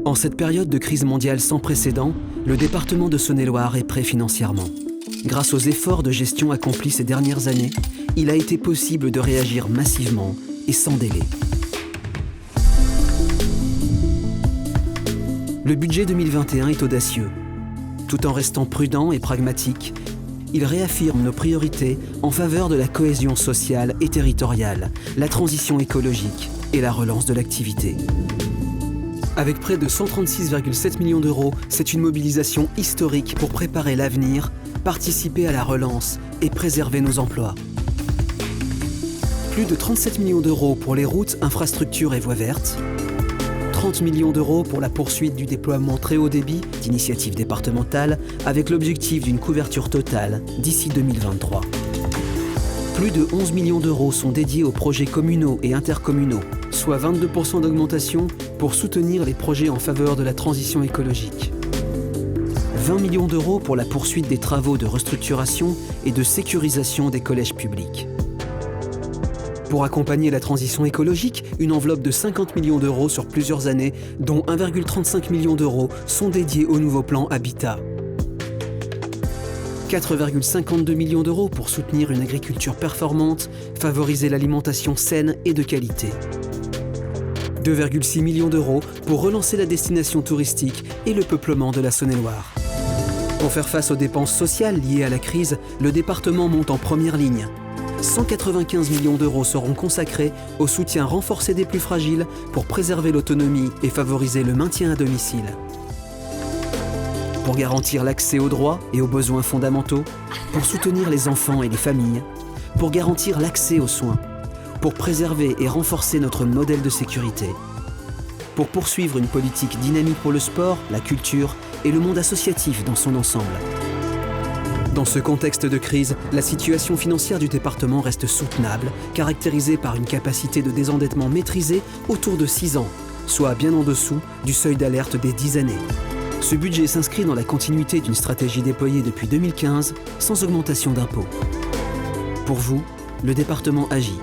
En cette période de crise mondiale sans précédent, le département de Saône-et-Loire est prêt financièrement. Grâce aux efforts de gestion accomplis ces dernières années, il a été possible de réagir massivement et sans délai. Le budget 2021 est audacieux. Tout en restant prudent et pragmatique, il réaffirme nos priorités en faveur de la cohésion sociale et territoriale, la transition écologique et la relance de l'activité. Avec près de 136,7 millions d'euros, c'est une mobilisation historique pour préparer l'avenir, participer à la relance et préserver nos emplois. Plus de 37 millions d'euros pour les routes, infrastructures et voies vertes. 30 millions d'euros pour la poursuite du déploiement très haut débit d'initiatives départementales avec l'objectif d'une couverture totale d'ici 2023. Plus de 11 millions d'euros sont dédiés aux projets communaux et intercommunaux, soit 22% d'augmentation pour soutenir les projets en faveur de la transition écologique. 20 millions d'euros pour la poursuite des travaux de restructuration et de sécurisation des collèges publics. Pour accompagner la transition écologique, une enveloppe de 50 millions d'euros sur plusieurs années, dont 1,35 million d'euros sont dédiés au nouveau plan Habitat. 4,52 millions d'euros pour soutenir une agriculture performante, favoriser l'alimentation saine et de qualité. 2,6 millions d'euros pour relancer la destination touristique et le peuplement de la Saône-et-Loire. Pour faire face aux dépenses sociales liées à la crise, le département monte en première ligne. 195 millions d'euros seront consacrés au soutien renforcé des plus fragiles pour préserver l'autonomie et favoriser le maintien à domicile. Pour garantir l'accès aux droits et aux besoins fondamentaux, pour soutenir les enfants et les familles, pour garantir l'accès aux soins, pour préserver et renforcer notre modèle de sécurité, pour poursuivre une politique dynamique pour le sport, la culture et le monde associatif dans son ensemble. Dans ce contexte de crise, la situation financière du département reste soutenable, caractérisée par une capacité de désendettement maîtrisée autour de 6 ans, soit bien en dessous du seuil d'alerte des 10 années. Ce budget s'inscrit dans la continuité d'une stratégie déployée depuis 2015, sans augmentation d'impôts. Pour vous, le département agit.